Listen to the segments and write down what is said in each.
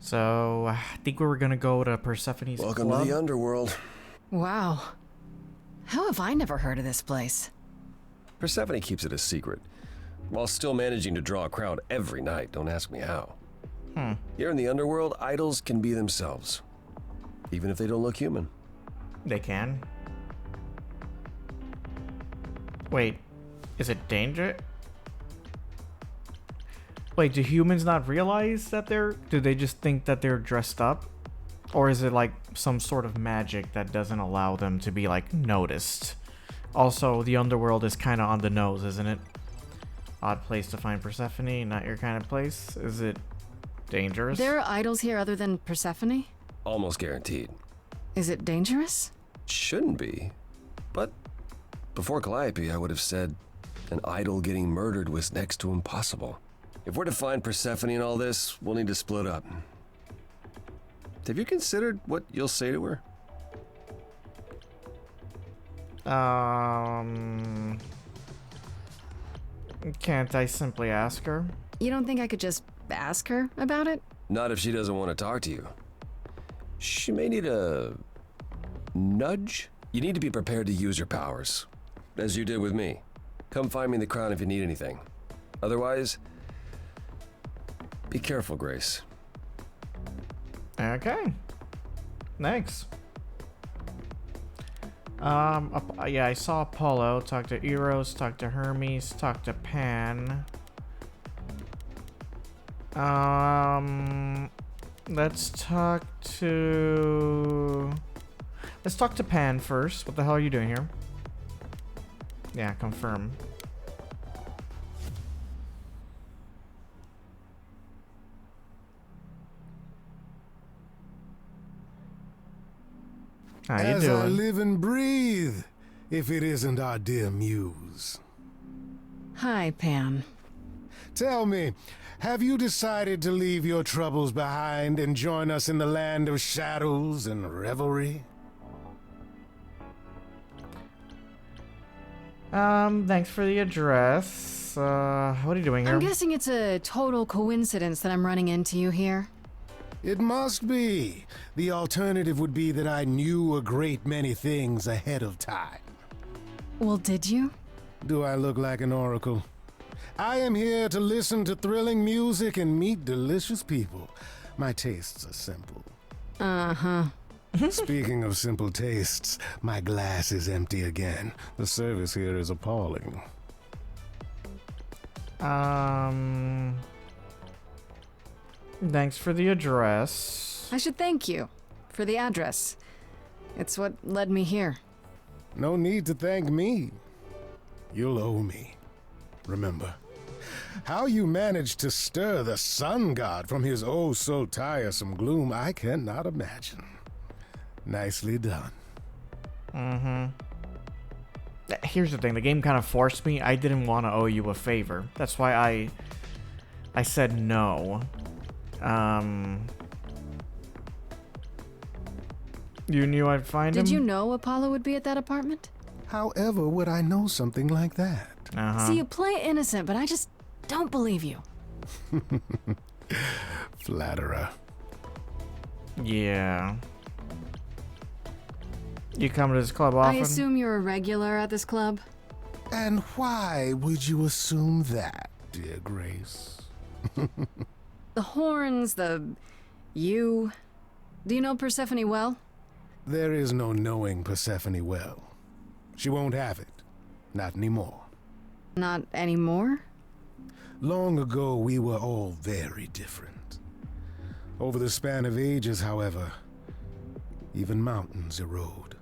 So, I think we were gonna go to Persephone's Welcome club. to the underworld. Wow. How have I never heard of this place? Persephone keeps it a secret, while still managing to draw a crowd every night. Don't ask me how. Here in the underworld, idols can be themselves, even if they don't look human. They can. Wait, is it danger? Wait, do humans not realize that do they just think that they're dressed up? Or is it like some sort of magic that doesn't allow them to be like noticed? Also, the underworld is kind of on the nose, isn't it? Odd place to find Persephone, not your kind of place. Is it dangerous? There are idols here other than Persephone? Almost guaranteed. Is it dangerous? Shouldn't be. But before Calliope, I would have said an idol getting murdered was next to impossible. If we're to find Persephone in all this, we'll need to split up. Have you considered what you'll say to her? Can't I simply ask her? You don't think I could just ask her about it? Not if she doesn't want to talk to you. She may need a nudge. You need to be prepared to use your powers, as you did with me. Come find me in the crown if you need anything. Otherwise, be careful, Grace. Okay. Thanks. Yeah, I saw Apollo, talked to Eros, talked to Hermes, talked to Pan. Let's talk to Pan first. What the hell are you doing here? Yeah, confirm. How you As I doing? live and breathe, if it isn't our dear muse. Hi, Pan. Tell me, have you decided to leave your troubles behind and join us in the land of shadows and revelry? Thanks for the address. What are you doing here? I'm guessing it's a total coincidence that I'm running into you here. It must be. The alternative would be that I knew a great many things ahead of time. Well, did you? Do I look like an oracle? I am here to listen to thrilling music and meet delicious people. My tastes are simple. Uh-huh. Speaking of simple tastes, my glass is empty again. The service here is appalling. Thanks for the address. I should thank you for the address. It's what led me here. No need to thank me. You'll owe me. Remember, how you managed to stir the sun god from his oh so tiresome gloom, I cannot imagine. Nicely done. Here's the thing, the game kind of forced me. I didn't want to owe you a favor. That's why I said no. You knew I'd find him? Did you know Apollo would be at that apartment? However would I know something like that? See, you play innocent, but I just don't believe you. Flatterer. Yeah. You come to this club often? I assume you're a regular at this club? And why would you assume that, dear Grace? The horns, you... Do you know Persephone well? There is no knowing Persephone well. She won't have it. Not anymore. Not anymore? Long ago, we were all very different. Over the span of ages, however, even mountains erode.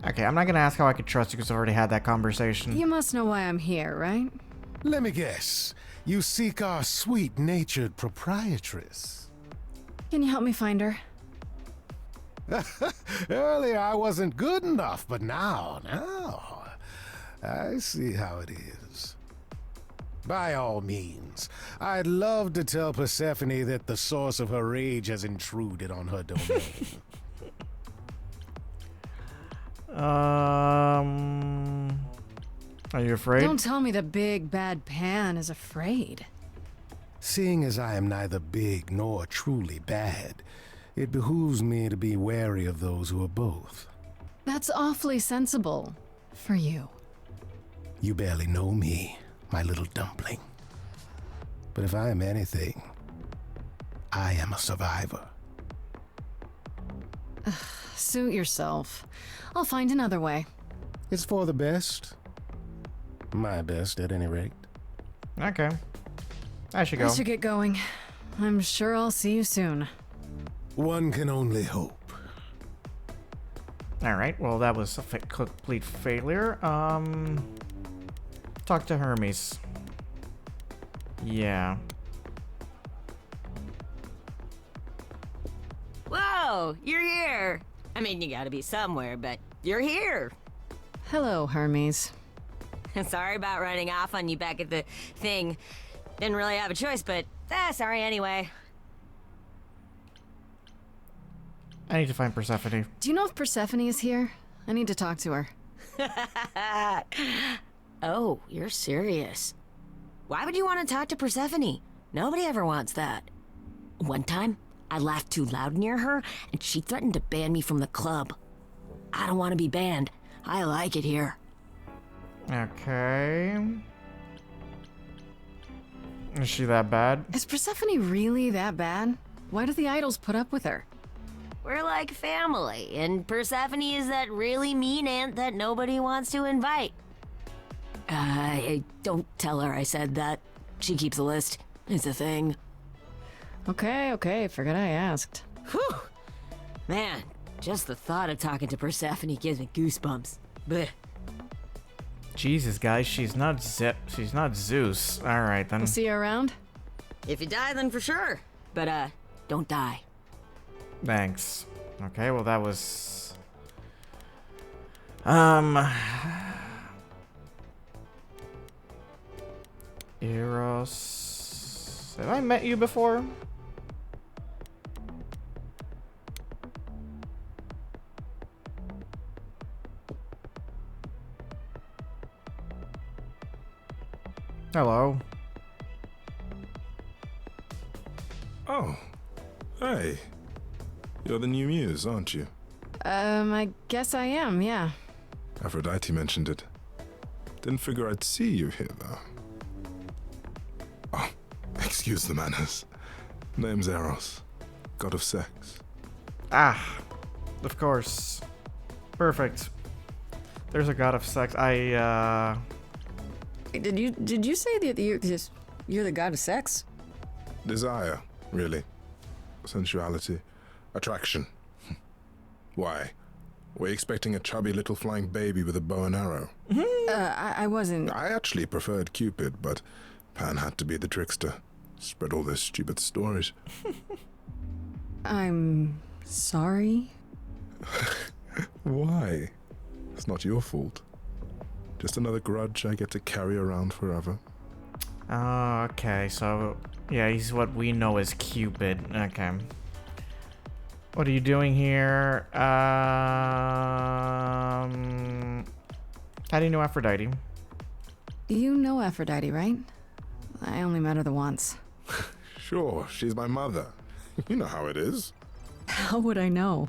Okay, I'm not gonna ask how I could trust you because I've already had that conversation. You must know why I'm here, right? Let me guess. You seek our sweet-natured proprietress. Can you help me find her? Earlier I wasn't good enough, but now, I see how it is. By all means, I'd love to tell Persephone that the source of her rage has intruded on her domain. Are you afraid? Don't tell me the big bad Pan is afraid. Seeing as I am neither big nor truly bad, it behooves me to be wary of those who are both. That's awfully sensible. For you. You barely know me, my little dumpling. But if I am anything, I am a survivor. Suit yourself. I'll find another way. It's for the best. My best, at any rate. Okay. I should go. I should get going. I'm sure I'll see you soon. One can only hope. Alright, well that was a complete failure. Talk to Hermes. Yeah. Whoa, you're here. I mean, you gotta be somewhere, but you're here. Hello, Hermes. Sorry about running off on you back at the thing. Didn't really have a choice, but sorry anyway. I need to find Persephone. Do you know if Persephone is here? I need to talk to her. Oh, you're serious. Why would you want to talk to Persephone? Nobody ever wants that. One time, I laughed too loud near her, and she threatened to ban me from the club. I don't want to be banned. I like it here. Okay. Is she that bad? Is Persephone really that bad? Why do the idols put up with her? We're like family, and Persephone is that really mean aunt that nobody wants to invite. Don't tell her I said that. She keeps a list. It's a thing. Okay, forget I asked. Whew! Man, just the thought of talking to Persephone gives me goosebumps. Blech. Jesus, guys, she's not Zeus. All right then. We'll see you around? If you die, then for sure. But, don't die. Thanks. Okay, well that was Eros. Have I met you before? Hello. Oh, hey. You're the new muse, aren't you? I guess I am, yeah. Aphrodite mentioned it. Didn't figure I'd see you here, though. Oh, excuse the manners. Name's Eros, god of sex. Ah, of course. Perfect. There's a god of sex. Did you say that you're the god of sex? Desire, really. Sensuality. Attraction. Why? Were you expecting a chubby little flying baby with a bow and arrow? I wasn't. I actually preferred Cupid, but Pan had to be the trickster. Spread all those stupid stories. I'm sorry. Why? It's not your fault. Just another grudge I get to carry around forever. Oh, okay, so yeah, he's what we know as Cupid. Okay. What are you doing here? How do you know Aphrodite? You know Aphrodite, right? I only met her the once. Sure, she's my mother. You know how it is. How would I know?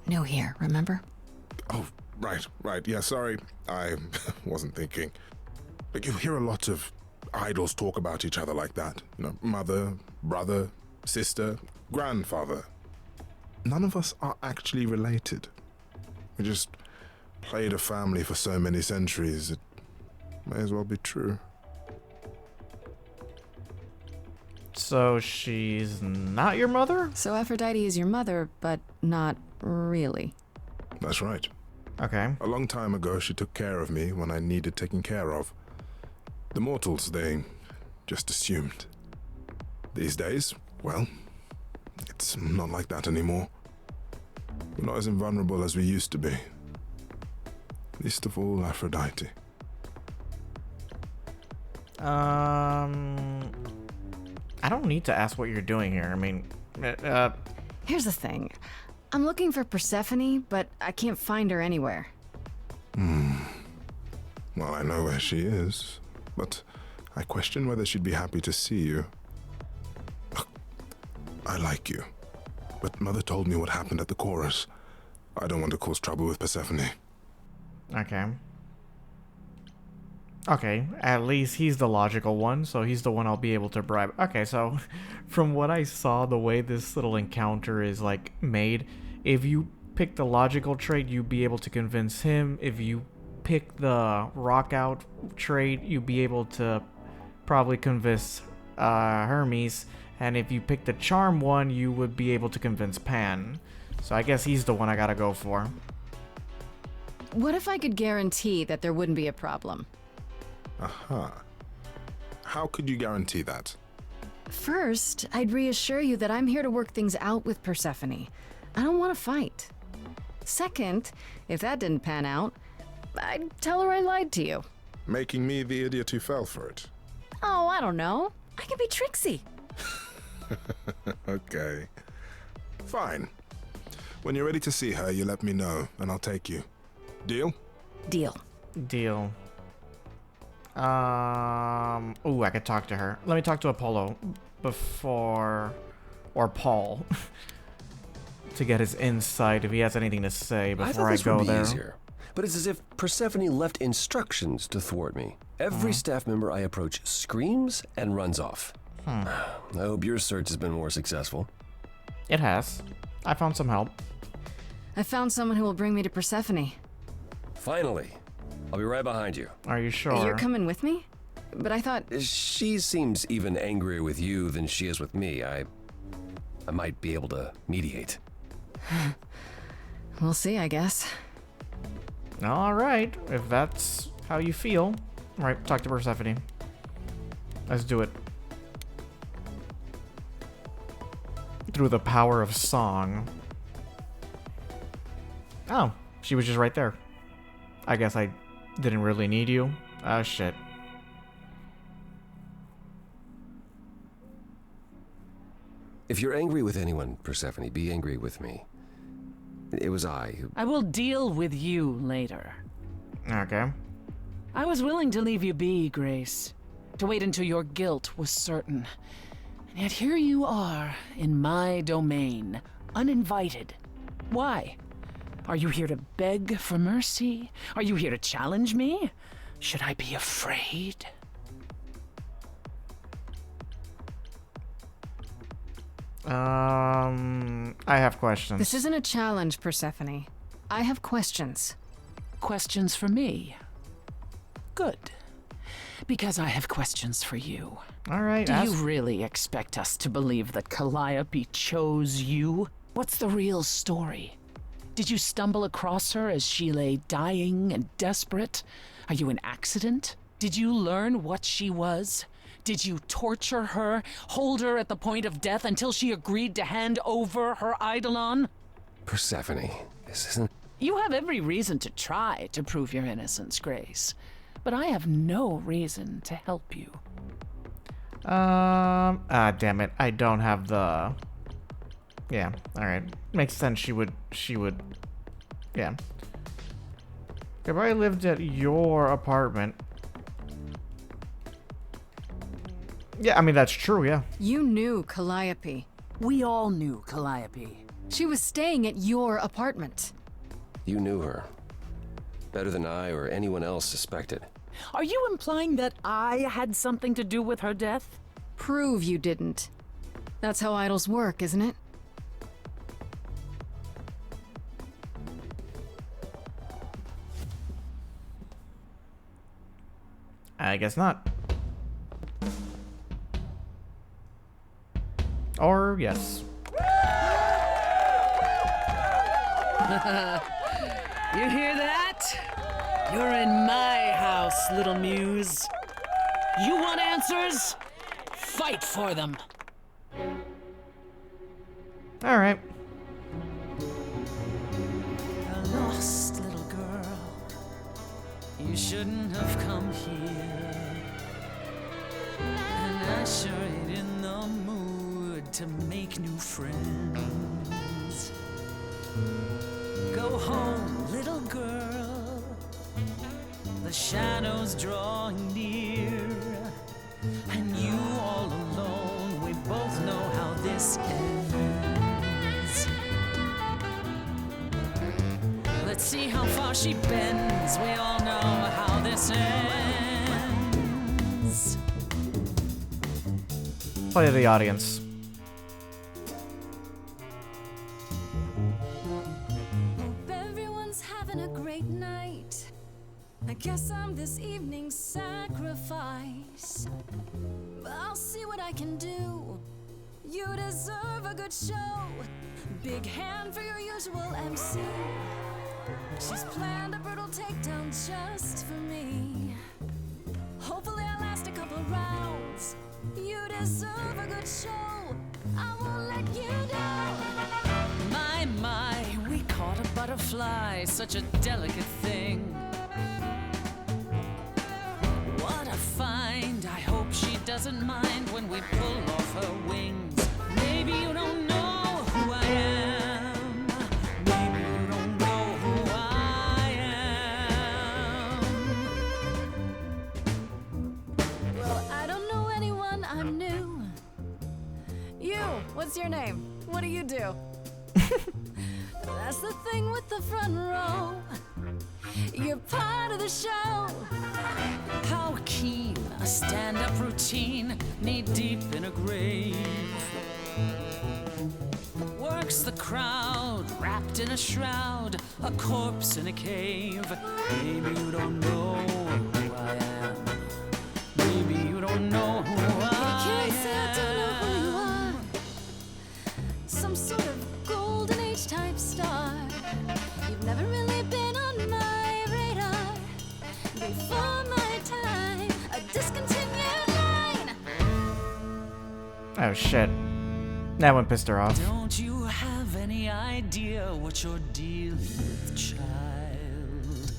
New here, remember? Oh, right. Yeah, sorry. I wasn't thinking. But you hear a lot of idols talk about each other like that. You know, mother, brother, sister, grandfather. None of us are actually related. We just played a family for so many centuries, it may as well be true. So she's not your mother? So Aphrodite is your mother, but not really. That's right. Okay. A long time ago, she took care of me when I needed taking care of. The mortals, they just assumed. These days, well, it's not like that anymore. We're not as invulnerable as we used to be. Least of all, Aphrodite. I don't need to ask what you're doing here. I mean, Here's the thing. I'm looking for Persephone, but I can't find her anywhere. Well, I know where she is, but I question whether she'd be happy to see you. I like you. But Mother told me what happened at the chorus. I don't want to cause trouble with Persephone. Okay. Okay, at least he's the logical one, so he's the one I'll be able to bribe. Okay, so from what I saw, the way this little encounter is like made, if you pick the logical trait, you'd be able to convince him. If you pick the rock out trait, you'd be able to probably convince Hermes. And if you pick the charm one, you would be able to convince Pan. So I guess he's the one I gotta go for. What if I could guarantee that there wouldn't be a problem? Aha. How could you guarantee that? First, I'd reassure you that I'm here to work things out with Persephone. I don't want to fight. Second, if that didn't pan out, I'd tell her I lied to you. Making me the idiot who fell for it. Oh, I don't know. I can be tricksy. Okay. Fine. When you're ready to see her, you let me know, and I'll take you. Deal? Deal. Deal. Ooh, I could talk to her. Let me talk to Apollo before, or Paul, to get his insight if he has anything to say I thought before I this go would be there. easier, but it's as if Persephone left instructions to thwart me. Every staff member I approach screams and runs off. I hope your search has been more successful. It has. I found some help. I found someone who will bring me to Persephone. Finally. I'll be right behind you. Are you sure? You're coming with me? But I thought... She seems even angrier with you than she is with me. I might be able to mediate. We'll see, I guess. All right, if that's how you feel. All right, talk to Persephone. Let's do it. Through the power of song. Oh, she was just right there. I guess I didn't really need you. Ah, shit. If you're angry with anyone, Persephone, be angry with me. It was I who... I will deal with you later. Okay. I was willing to leave you be, Grace. To wait until your guilt was certain. And yet here you are, in my domain, uninvited. Why? Are you here to beg for mercy? Are you here to challenge me? Should I be afraid? I have questions. This isn't a challenge, Persephone. I have questions. Questions for me? Good. Because I have questions for you. All right. Do you really expect us to believe that Calliope chose you? What's the real story? Did you stumble across her as she lay dying and desperate? Are you an accident? Did you learn what she was? Did you torture her, hold her at the point of death until she agreed to hand over her eidolon? Persephone, this isn't... You have every reason to try to prove your innocence, Grace. But I have no reason to help you. Damn it. I don't have the... Yeah, alright. Makes sense she would... Yeah. If I lived at your apartment... Yeah, I mean, that's true, yeah. You knew Calliope. We all knew Calliope. She was staying at your apartment. You knew her. Better than I or anyone else suspected. Are you implying that I had something to do with her death? Prove you didn't. That's how idols work, isn't it? I guess not. Or yes. You hear that? You're in my house, little muse. You want answers? Fight for them. All right. A lost little girl. You shouldn't have come here. And I sure ain't in the mood to make new friends. Go home, little girl. The shadows drawing near. And you all alone, we both know how this ends. Let's see how far she bends. We all know how this ends. Play to the audience. Hope everyone's having a great night. I guess I'm this evening's sacrifice. But I'll see what I can do. You deserve a good show. Big hand for your usual MC. She's planned a brutal takedown just for me. Hopefully I'll last a couple rounds. You deserve a good show. I won't let you down. My, we caught a butterfly, such a delicate thing. What a find, I hope she doesn't mind when we pull off her wings. Maybe you don't know who I am. Maybe you don't know who I am. Well, I don't know anyone, I'm new. You, what's your name? What do you do? That's the thing with the front row. You're part of the show. How keen, a stand-up routine, knee-deep in a grave. Works the crowd, wrapped in a shroud, a corpse in a cave. Maybe you don't know who I am. Maybe you don't know who I Can't say I don't know who you am. are. Some sort of golden age type star. You've never really been on my radar. Before my time, a discontinued line. Oh shit. That one pissed her off. Don't you have any idea what you're dealing with, child?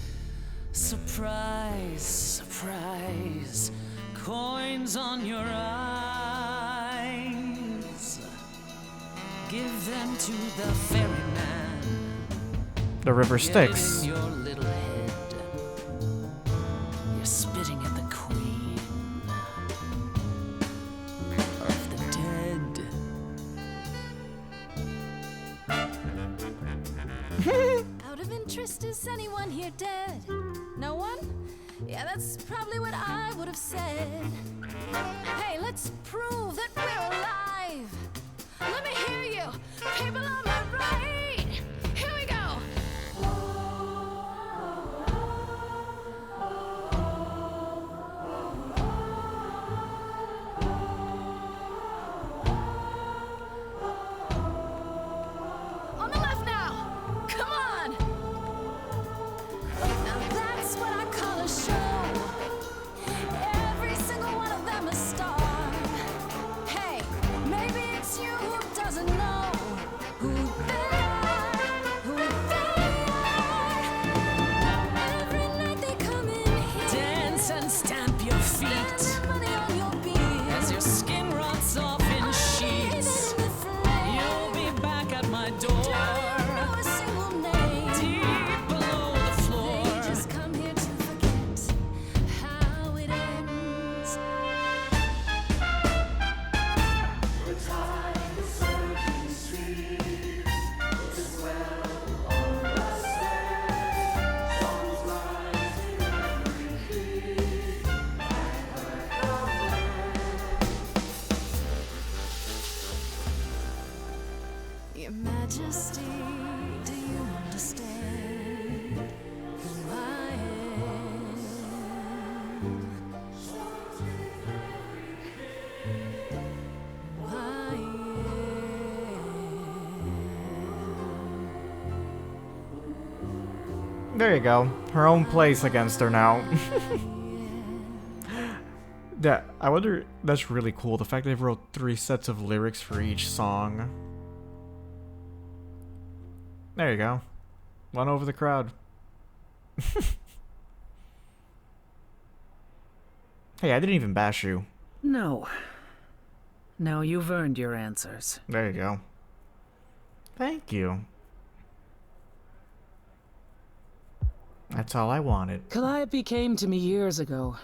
Surprise, surprise, coins on your eyes. Give them to the ferryman. The river Get it Styx. in your little head. You're spitting at the queen of the dead. Out of interest, is anyone here dead? No one? Yeah, that's probably what I would have said. Hey, let's prove that we're alive. Let me hear you, people on my right. Here we go. On the left now. Come on. Now that's what I call a show. Every single one of them a star. Hey, maybe it's you who doesn't know who they are, who they are. Every night they come in here. Dance and stamp your feet Spend money on your beer. as your skin rots off in sheets. You'll be back at my door, Don't know a single name. deep below the floor. They just come here to forget how it ends. Your Majesty, do you understand who I am? Who I am? There you go. Her own place against her now. Yeah, I wonder, that's really cool. The fact they wrote 3 sets of lyrics for each song. There you go. Won over the crowd. Hey, I didn't even bash you. No. No, you've earned your answers. There you go. Thank you. That's all I wanted. Calliope came to me years ago.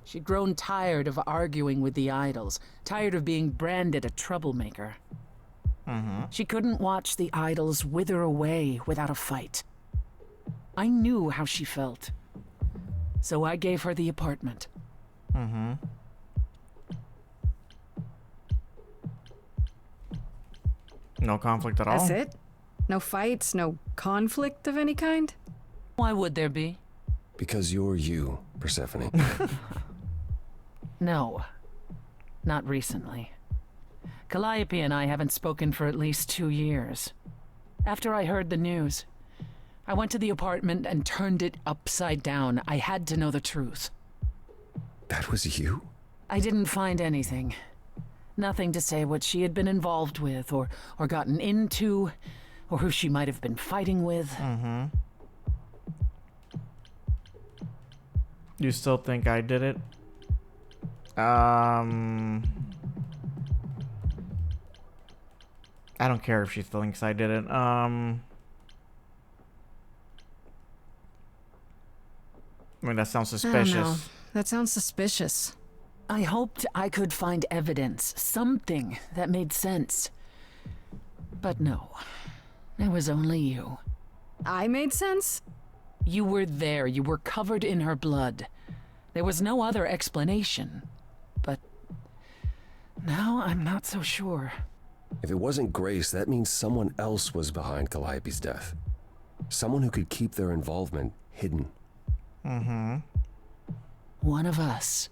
She'd grown tired of arguing with the idols, tired of being branded a troublemaker. She couldn't watch the idols wither away without a fight. I knew how she felt. So I gave her the apartment. Mm-hmm. No conflict at all? That's it? No fights, no conflict of any kind? Why would there be? Because you're you, Persephone. No. Not recently. Calliope and I haven't spoken for at least 2 years. After I heard the news, I went to the apartment and turned it upside down. I had to know the truth. That was you? I didn't find anything. Nothing to say what she had been involved with, or gotten into, or who she might have been fighting with. Mm-hmm. You still think I did it? I don't care if she thinks I did it. I mean, that sounds I don't know. suspicious. That sounds suspicious. I hoped I could find evidence, something that made sense. But no, it was only you. I made sense? You were there, you were covered in her blood. There was no other explanation. But now I'm not so sure. If it wasn't Grace, that means someone else was behind Calliope's death. Someone who could keep their involvement hidden. Mm-hmm. One of us.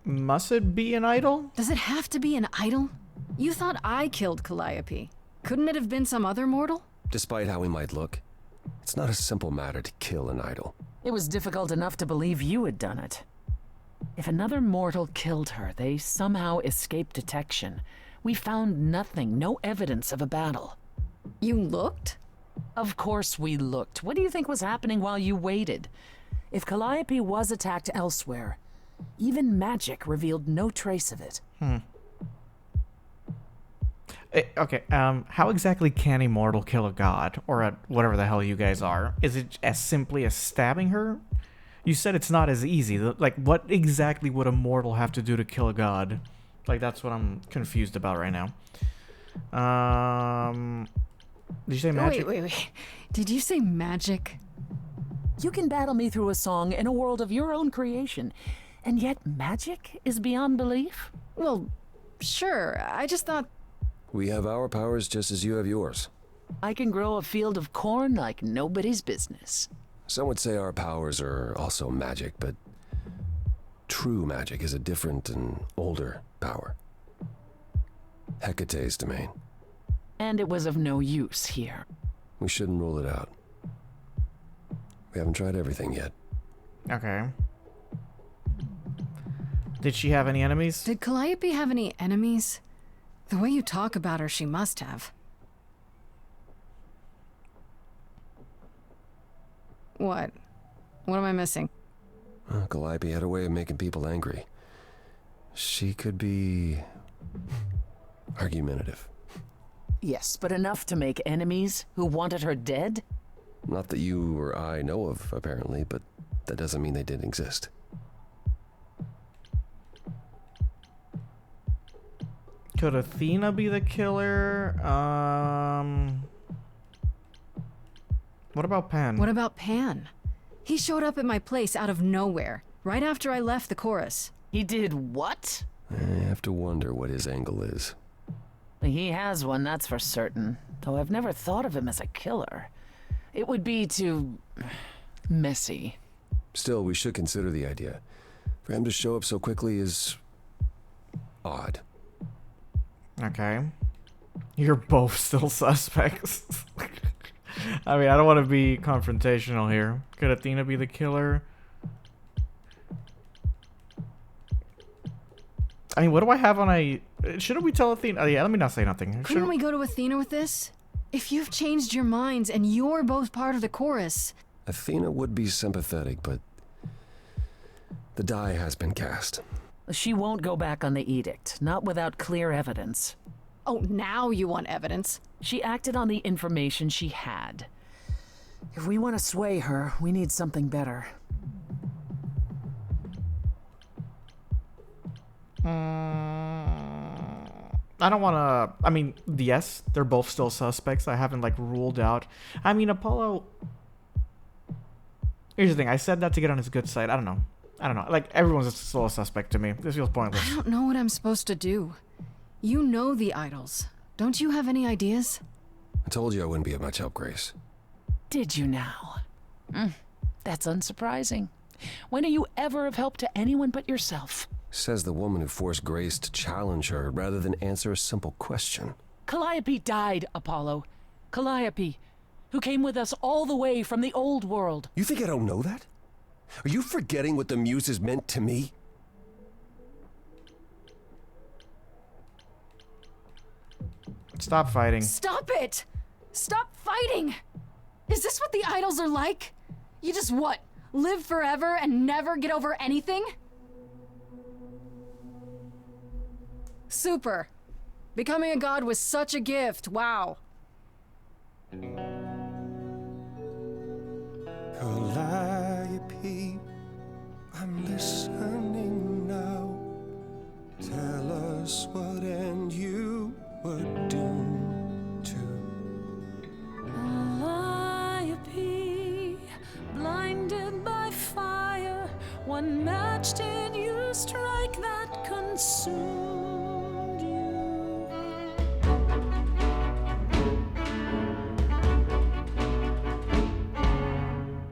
Must it be an idol? Does it have to be an idol? You thought I killed Calliope. Couldn't it have been some other mortal? Despite how he might look, it's not a simple matter to kill an idol. It was difficult enough to believe you had done it. If another mortal killed her, they somehow escaped detection. We found nothing, no evidence of a battle. You looked? Of course we looked. What do you think was happening while you waited? If Calliope was attacked elsewhere, even magic revealed no trace of it. Okay, how exactly can a mortal kill a god? Or whatever the hell you guys are? Is it as simply as stabbing her? You said it's not as easy. Like, what exactly would a mortal have to do to kill a god? Like, that's what I'm confused about right now. Did you say magic? Wait. Did you say magic? You can battle me through a song in a world of your own creation, and yet magic is beyond belief? Well, sure. I just thought... We have our powers just as you have yours. I can grow a field of corn like nobody's business. Some would say our powers are also magic, but true magic is a different and older power. Hecate's domain. And it was of no use here. We shouldn't rule it out. We haven't tried everything yet. Okay. Did she have any enemies? Did Calliope have any enemies? The way you talk about her, she must have. What? What am I missing? Calliope had a way of making people angry. She could be argumentative. Yes, but enough to make enemies who wanted her dead? Not that you or I know of, apparently, but that doesn't mean they didn't exist. Could Athena be the killer? What about Pan? What about Pan? He showed up at my place out of nowhere, right after I left the chorus. He did what? I have to wonder what his angle is. He has one, that's for certain. Though I've never thought of him as a killer. It would be too... messy. Still, we should consider the idea. For him to show up so quickly is... odd. Okay. You're both still suspects. I mean, I don't want to be confrontational here. Could Athena be the killer? I mean, what do I have on a... Shouldn't we tell Athena? Oh, yeah, let me not say nothing. Couldn't we go to Athena with this? If you've changed your minds and you're both part of the chorus... Athena would be sympathetic, but... the die has been cast. She won't go back on the edict, not without clear evidence. Oh, now you want evidence? She acted on the information she had. If we want to sway her, we need something better. I don't want to. I mean, yes, they're both still suspects. I haven't like ruled out. I mean, Apollo. Here's the thing. I said that to get on his good side. I don't know. Like, everyone's still a suspect to me. This feels pointless. I don't know what I'm supposed to do. You know the idols. Don't you have any ideas? I told you I wouldn't be of much help, Grace. Did you now? That's unsurprising. When are you ever of help to anyone but yourself? Says the woman who forced Grace to challenge her rather than answer a simple question. Calliope died, Apollo. Calliope, who came with us all the way from the old world. You think I don't know that? Are you forgetting what the Muses meant to me? Stop fighting. Stop it! Stop fighting! Is this what the idols are like? You just what? Live forever and never get over anything? Super. Becoming a god was such a gift. Wow. Calliope, I'm listening now. Tell us what end you were doomed to. Calliope, blinded by fire, what match did you strike that consumed you?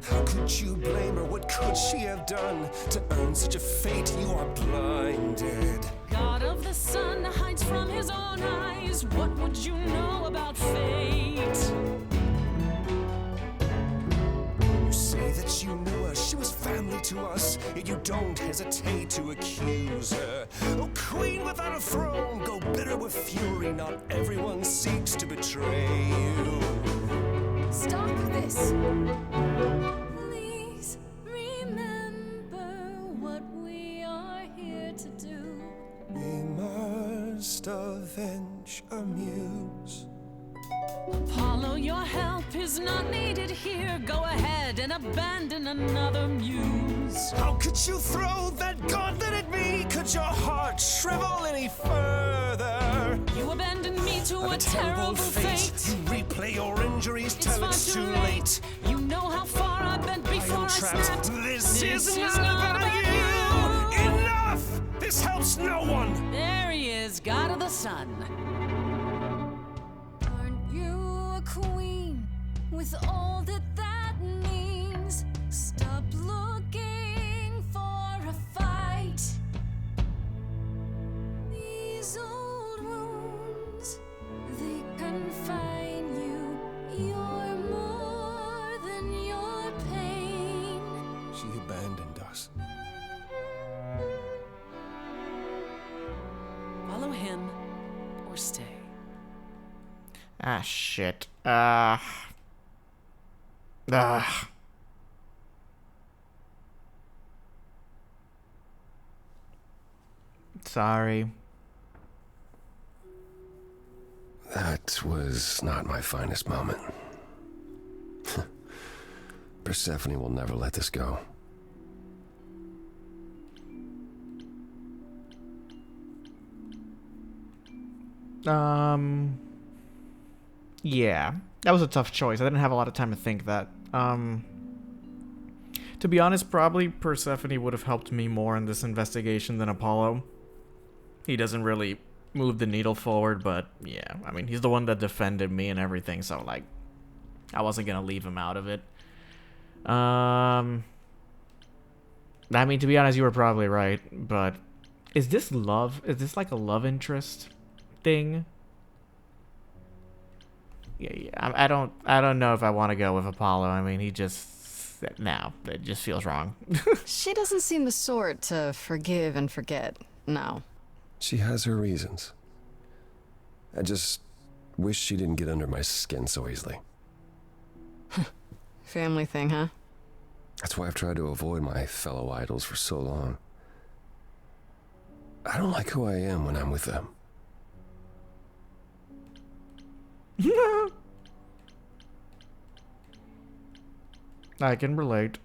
How could you blame her? What could she have done to earn such a fate? You are blinded. God of the sun hides from his own eyes. What would you know about fate? You say that you knew her, she was family to us, yet you don't hesitate to accuse her. Oh, queen without a throne, go bitter with fury. Not everyone seeks to betray you. Stop this. Please remember what we are here to do. We must avenge our muse. Apollo, your help is not needed here. Go ahead and abandon another muse. How could you throw that gauntlet at me? Could your heart shrivel any further? You abandoned me to a terrible fate. You replay your injuries till far it's too too late. You know how far I've been I before am I trapped. snapped. This is not about you. Enough! This helps no one. There he is, God of the sun. Aren't you a queen with all that that means? Stop looking for a fight. These old wounds, they confine you. You're more than your pain. She abandoned us. Follow him or stay. Ah, shit. Sorry. That was not my finest moment. Persephone will never let this go. Yeah. That was a tough choice. I didn't have a lot of time to think that. To be honest, probably Persephone would have helped me more in this investigation than Apollo. He doesn't really move the needle forward, but yeah, I mean, he's the one that defended me and everything, so like, I wasn't gonna leave him out of it. I mean, to be honest, you were probably right, but is this love? Is this like a love interest thing? Yeah, I don't know if I want to go with Apollo. I mean, he just, no, it just feels wrong. She doesn't seem the sort to forgive and forget. No. She has her reasons. I just wish she didn't get under my skin so easily. Family thing, huh? That's why I've tried to avoid my fellow idols for so long. I don't like who I am when I'm with them. I can relate.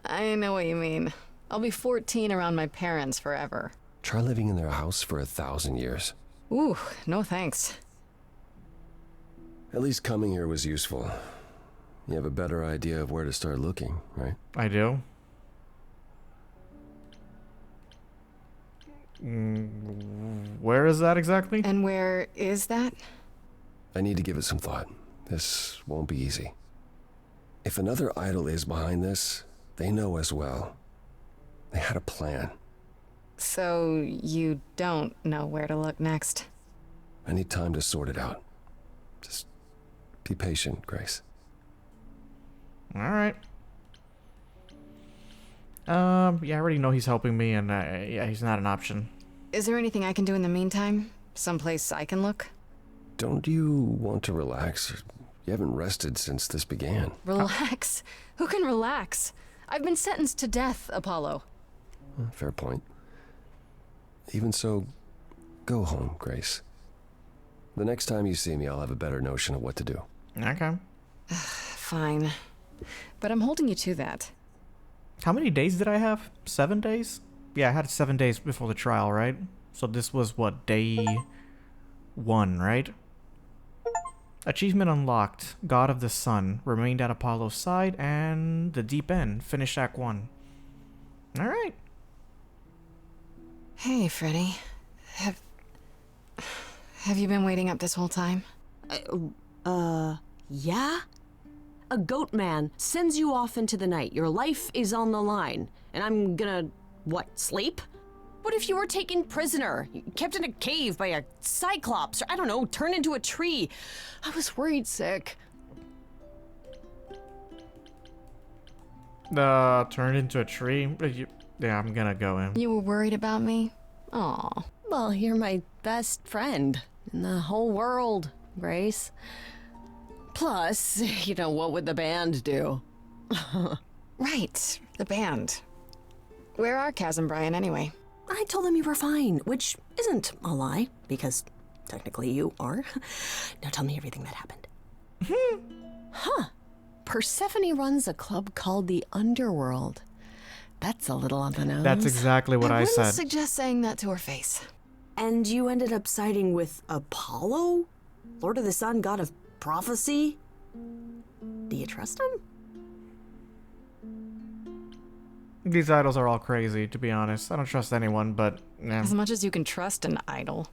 I know what you mean. I'll be 14 around my parents forever. Try living in their house for 1,000 years. Ooh, no thanks. At least coming here was useful. You have a better idea of where to start looking, right? I do. Where is that exactly? And where is that? I need to give it some thought. This won't be easy. If another idol is behind this, they know as well. They had a plan. So you don't know where to look next? I need time to sort it out. Just be patient, Grace. All right. Yeah, I already know he's helping me, and yeah, he's not an option. Is there anything I can do in the meantime? Someplace I can look? Don't you want to relax? You haven't rested since this began. Relax? Who can relax? I've been sentenced to death, Apollo. Fair point. Even so, go home, Grace. The next time you see me, I'll have a better notion of what to do. Okay. Fine. But I'm holding you to that. How many days did I have? 7 days? Yeah, I had 7 days before the trial, right? So this was what, day 1, right? Achievement unlocked. God of the Sun. Remained at Apollo's side, and the deep end. Finished Act 1. Alright. Hey, Freddy. Have you been waiting up this whole time? Yeah? A goat man sends you off into the night. Your life is on the line. And I'm gonna, what, sleep? What if you were taken prisoner, kept in a cave by a cyclops, or I don't know, turned into a tree? I was worried sick. Turned into a tree? Yeah, I'm gonna go in. You were worried about me? Aw. Well, you're my best friend in the whole world, Grace. Plus, you know, what would the band do? Right, the band. Where are Kaz and Brian anyway? I told them you were fine, which isn't a lie, because technically you are. Now tell me everything that happened. Huh. Persephone runs a club called the Underworld. That's a little on the nose. That's exactly what I wouldn't said. suggest saying that to her face. And you ended up siding with Apollo? Lord of the Sun, god of prophecy? Do you trust him? These idols are all crazy, to be honest. I don't trust anyone, but yeah. As much as you can trust an idol.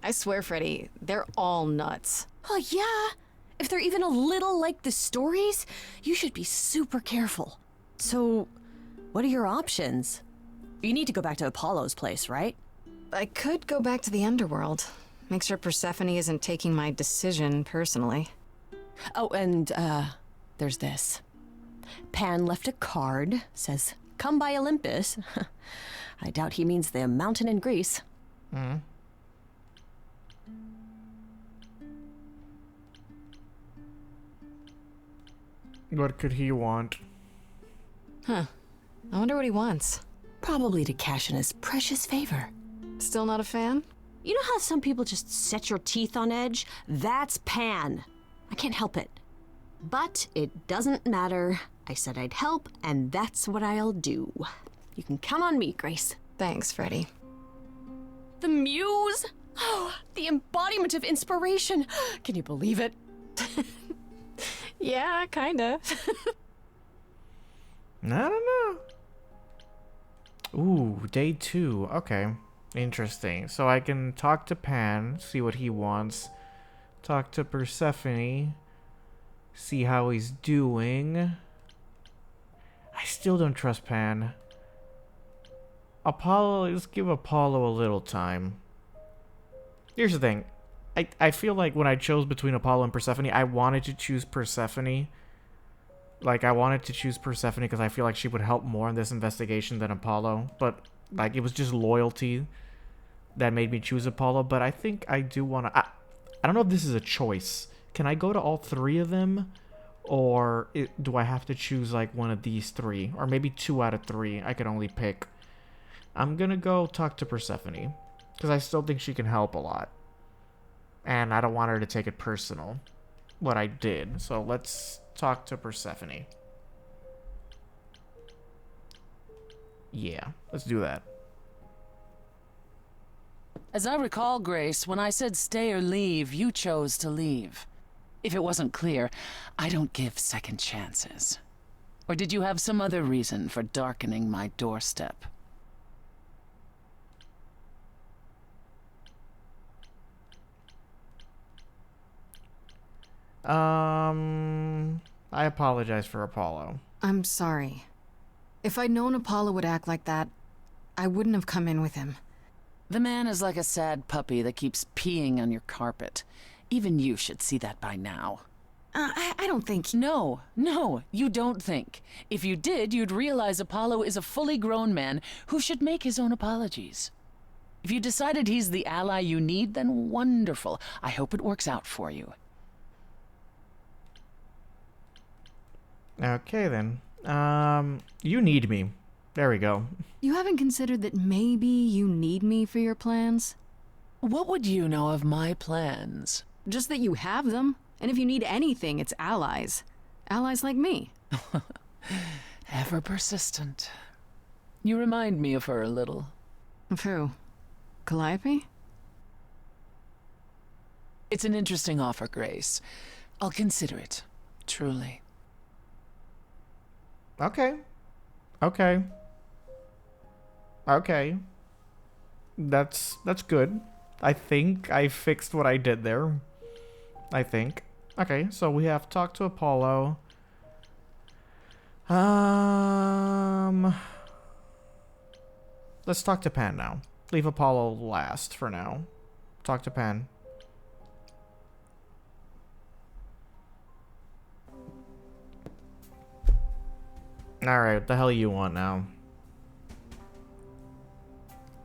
I swear, Freddy, they're all nuts. Oh, yeah. If they're even a little like the stories, you should be super careful. So, what are your options? You need to go back to Apollo's place, right? I could go back to the underworld. Make sure Persephone isn't taking my decision personally. Oh, and, there's this. Pan left a card, says, "Come by Olympus." I doubt he means the mountain in Greece. What could he want? Huh. I wonder what he wants. Probably to cash in his precious favor. Still not a fan? You know how some people just set your teeth on edge? That's Pan. I can't help it. But it doesn't matter. I said I'd help, and that's what I'll do. You can count on me, Grace. Thanks, Freddy. The muse? Oh, the embodiment of inspiration. Can you believe it? Yeah, kinda. I don't know. Ooh, day 2. Okay. Interesting. So I can talk to Pan, see what he wants. Talk to Persephone, see how he's doing. I still don't trust Pan. Apollo, let's give Apollo a little time. Here's the thing. I feel like when I chose between Apollo and Persephone, I wanted to choose Persephone. Like, I wanted to choose Persephone because I feel like she would help more in this investigation than Apollo. But, like, it was just loyalty that made me choose Apollo. But I think I do want to... I don't know if this is a choice. Can I go to all 3 of them? Or do I have to choose, like, one of these 3? Or maybe 2 out of 3 I could only pick. I'm gonna go talk to Persephone. Because I still think she can help a lot. And I don't want her to take it personal, what I did. So let's talk to Persephone. Yeah, let's do that. As I recall, Grace, when I said stay or leave, you chose to leave. If it wasn't clear, I don't give second chances. Or did you have some other reason for darkening my doorstep? I apologize for Apollo. I'm sorry. If I'd known Apollo would act like that, I wouldn't have come in with him. The man is like a sad puppy that keeps peeing on your carpet. Even you should see that by now. I don't think... No, you don't think. If you did, you'd realize Apollo is a fully grown man who should make his own apologies. If you decided he's the ally you need, then wonderful. I hope it works out for you. Okay, then. You need me. There we go. You haven't considered that maybe you need me for your plans? What would you know of my plans? Just that you have them. And if you need anything, it's allies. Allies like me. Ever persistent. You remind me of her a little. Of who? Calliope? It's an interesting offer, Grace. I'll consider it. Truly. Okay. That's good. I think I fixed what I did there. I think. Okay, so we have talked to Apollo. Let's talk to Pan now. Leave Apollo last for now. Talk to Pan. Alright, what the hell you want now?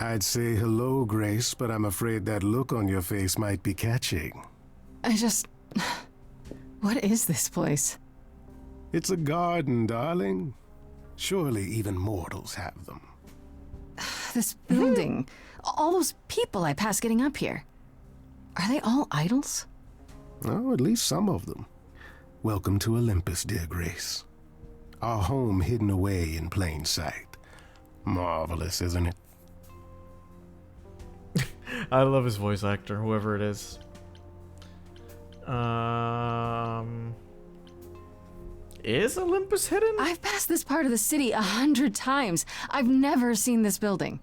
I'd say hello, Grace, but I'm afraid that look on your face might be catching. What is this place? It's a garden, darling. Surely even mortals have them. This building. All those people I pass getting up here. Are they all idols? Oh, at least some of them. Welcome to Olympus, dear Grace. Our home hidden away in plain sight. Marvelous, isn't it? I love his voice actor, whoever it is. Is Olympus hidden? I've passed this part of the city 100 times. I've never seen this building.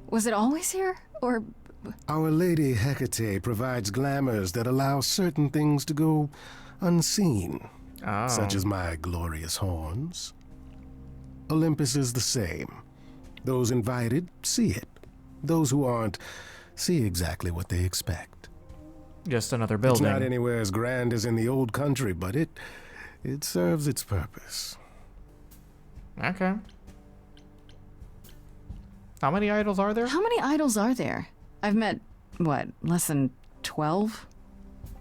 Was it always here? Or... Our Lady Hecate provides glamours that allow certain things to go unseen. Oh. Such as my glorious horns. Olympus is the same. Those invited see it. Those who aren't see exactly what they expect. Just another building. It's not anywhere as grand as in the old country, but it serves its purpose. Okay. How many idols are there? How many idols are there? I've met, what, less than 12?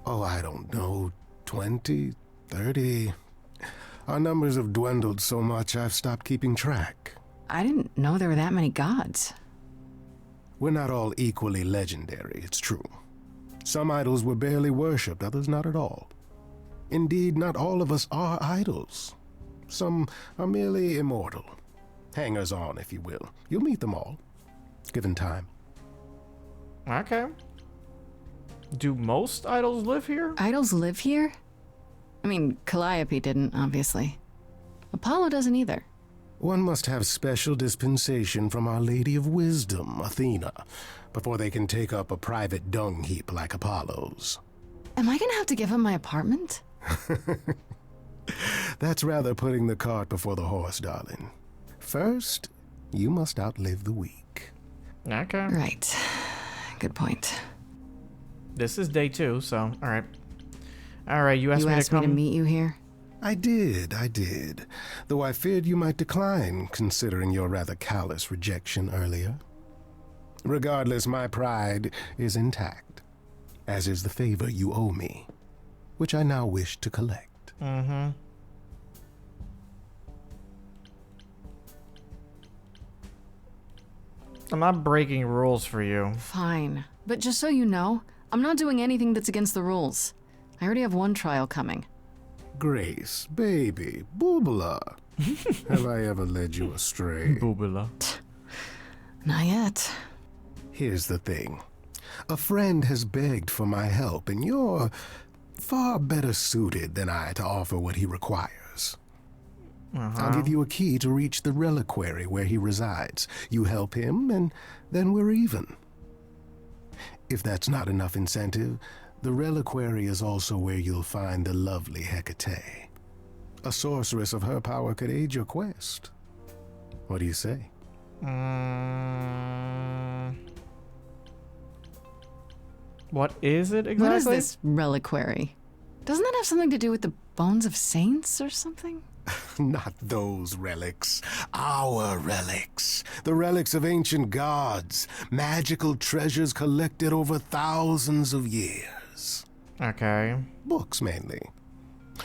Oh, I don't know. 20, 30. Our numbers have dwindled so much I've stopped keeping track. I didn't know there were that many gods. We're not all equally legendary, it's true. Some idols were barely worshipped, others not at all. Indeed, not all of us are idols. Some are merely immortal. Hangers-on, if you will. You'll meet them all, given time. Okay. Do most idols live here? Idols live here? I mean, Calliope didn't, obviously. Apollo doesn't either. One must have special dispensation from Our Lady of Wisdom, Athena, before they can take up a private dung heap like Apollo's. Am I gonna have to give him my apartment? That's rather putting the cart before the horse, darling. First, you must outlive the weak. Okay. Right. Good point. This is day 2, so alright. Alright, you asked me to come. Me to meet you here? I did. Though I feared you might decline, considering your rather callous rejection earlier. Regardless, my pride is intact, as is the favor you owe me, which I now wish to collect. Mm-hmm. I'm not breaking rules for you. Fine. But just so you know, I'm not doing anything that's against the rules. I already have one trial coming. Grace, baby, boobala. Have I ever led you astray? Boobala. Not yet. Here's the thing. A friend has begged for my help, and you're far better suited than I to offer what he requires. I'll give you a key to reach the reliquary where he resides. You help him, and then we're even. If that's not enough incentive, the reliquary is also where you'll find the lovely Hecate. A sorceress of her power could aid your quest. What do you say? What is it exactly? What is this reliquary? Doesn't that have something to do with the bones of saints or something? Not those relics. Our relics. The relics of ancient gods. Magical treasures collected over thousands of years. Okay. Books, mainly.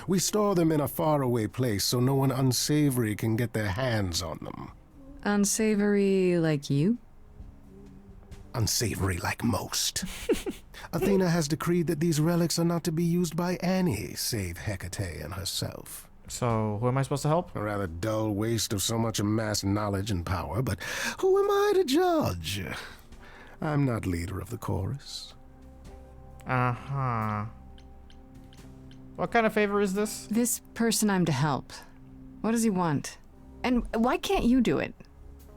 We store them in a faraway place so no one unsavory can get their hands on them. Unsavory like you? Unsavory like most. Athena has decreed that these relics are not to be used by any save Hecate and herself. So, who am I supposed to help? A rather dull waste of so much amassed knowledge and power, but who am I to judge? I'm not leader of the chorus. Uh-huh. What kind of favor is this? This person I'm to help. What does he want? And why can't you do it?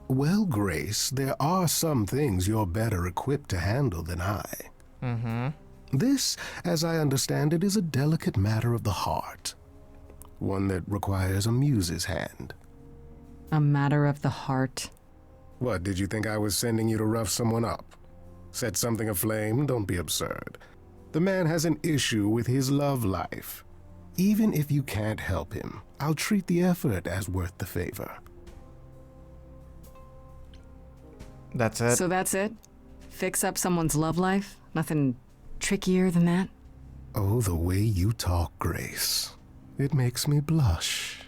Well, Grace, there are some things you're better equipped to handle than I. This, as I understand it, is a delicate matter of the heart. One that requires a muse's hand. A matter of the heart. What, did you think I was sending you to rough someone up? Set something aflame? Don't be absurd. The man has an issue with his love life. Even if you can't help him, I'll treat the effort as worth the favor. That's it? So that's it? Fix up someone's love life? Nothing trickier than that? Oh, the way you talk, Grace. It makes me blush.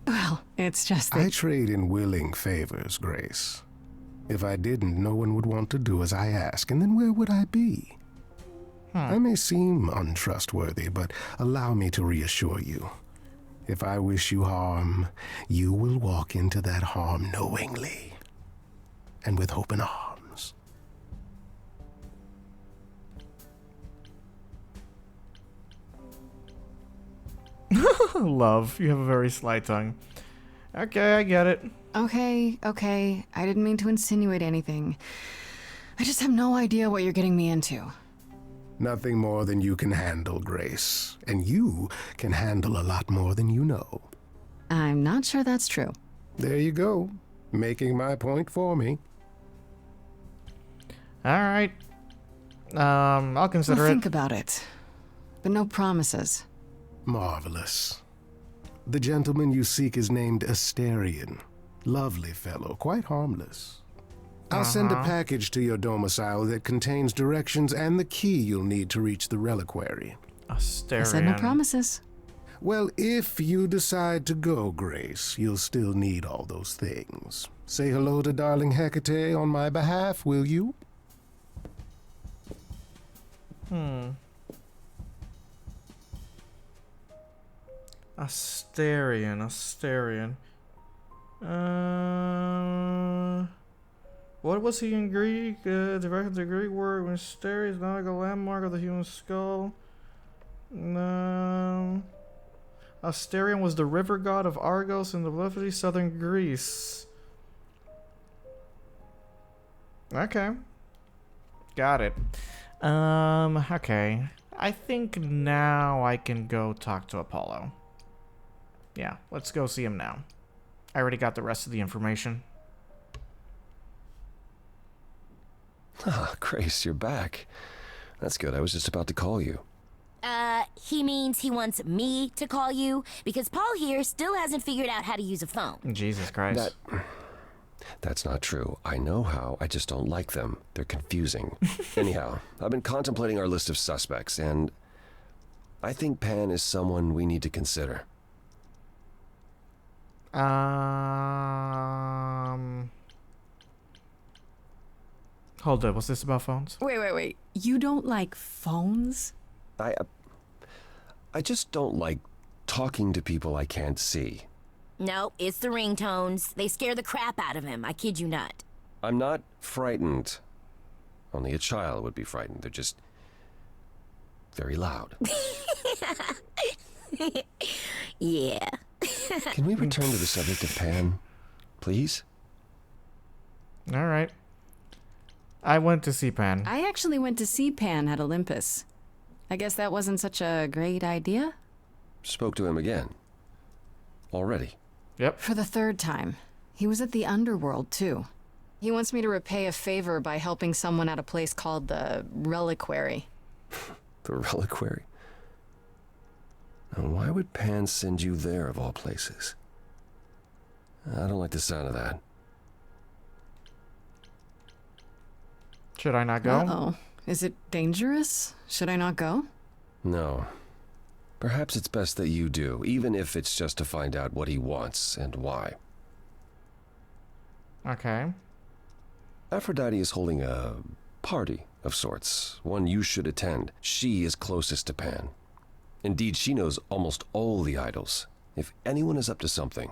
Well, it's just that... I trade in willing favors, Grace. If I didn't, no one would want to do as I ask, and then where would I be? I may seem untrustworthy, but allow me to reassure you. If I wish you harm, you will walk into that harm knowingly, and with open arms. Love, you have a very sly tongue. Okay, I get it. Okay. I didn't mean to insinuate anything. I just have no idea what you're getting me into. Nothing more than you can handle, Grace. And you can handle a lot more than you know. I'm not sure that's true. There you go, making my point for me. Alright. I'll consider I'll it. think about it. But no promises. Marvelous. The gentleman you seek is named Asterion. Lovely fellow, quite harmless. I'll send a package to your domicile that contains directions and the key you'll need to reach the reliquary. Asterion. I said no promises. Well, if you decide to go, Grace, you'll still need all those things. Say hello to darling Hecate on my behalf, will you? Asterion. What was he in Greek? Directed the Greek word mysterious, not like a landmark of the human skull. No. Asterion was the river god of Argos in the lovely southern Greece. Okay. Got it. Okay. I think now I can go talk to Apollo. Yeah, let's go see him now. I already got the rest of the information. Ah, Grace, you're back. That's good. I was just about to call you. He means he wants me to call you because Paul here still hasn't figured out how to use a phone. Jesus Christ. That's not true. I know how, I just don't like them. They're confusing. Anyhow, I've been contemplating our list of suspects, and I think Pan is someone we need to consider. Hold up, was this about phones? Wait. You don't like phones? I just don't like talking to people I can't see. No, it's the ringtones. They scare the crap out of him. I kid you not. I'm not frightened. Only a child would be frightened. They're just very loud. Yeah. Can we return to the subject of Pan, please? All right. I went to see Pan. I actually went to see Pan at Olympus. I guess that wasn't such a great idea? Spoke to him again. Already. Yep. For the third time. He was at the underworld, too. He wants me to repay a favor by helping someone at a place called the Reliquary. The Reliquary? Now, why would Pan send you there, of all places? I don't like the sound of that. Should I not go? Uh-oh. Is it dangerous? Should I not go? No. Perhaps it's best that you do, even if it's just to find out what he wants and why. Okay. Aphrodite is holding a party of sorts, one you should attend. She is closest to Pan. Indeed, she knows almost all the idols. If anyone is up to something,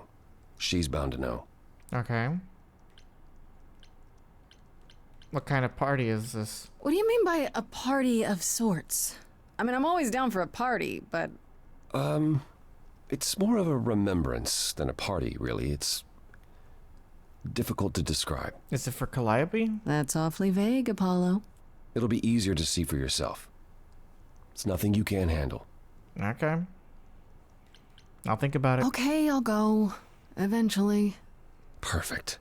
she's bound to know. Okay. What kind of party is this? What do you mean by a party of sorts? I mean, I'm always down for a party, but... It's more of a remembrance than a party, really. It's difficult to describe. Is it for Calliope? That's awfully vague, Apollo. It'll be easier to see for yourself. It's nothing you can't handle. Okay. I'll think about it. Okay, I'll go. Eventually. Perfect.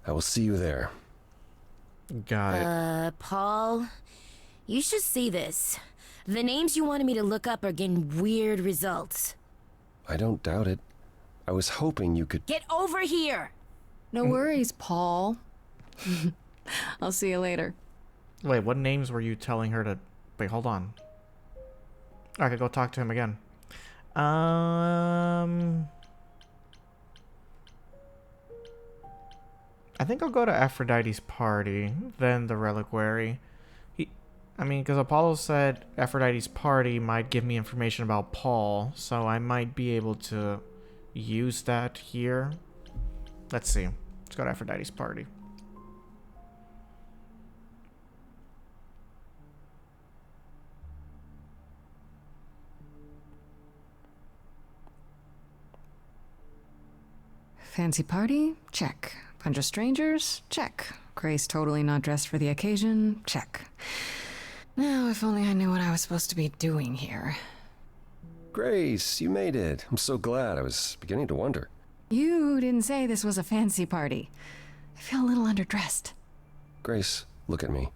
I will see you there. Got it. Paul, you should see this. The names you wanted me to look up are getting weird results. I don't doubt it. I was hoping you could... Get over here! No worries, Paul. I'll see you later. Wait, what names were you telling her to... Wait, hold on. I could go talk to him again. I think I'll go to Aphrodite's party, then the Reliquary. Because Apollo said Aphrodite's party might give me information about Paul, so I might be able to use that here. Let's see. Let's go to Aphrodite's party. Fancy party? Check. Bunch of strangers? Check. Grace totally not dressed for the occasion? Check. Now, if only I knew what I was supposed to be doing here. Grace, you made it. I'm so glad. I was beginning to wonder. You didn't say this was a fancy party. I feel a little underdressed. Grace, look at me.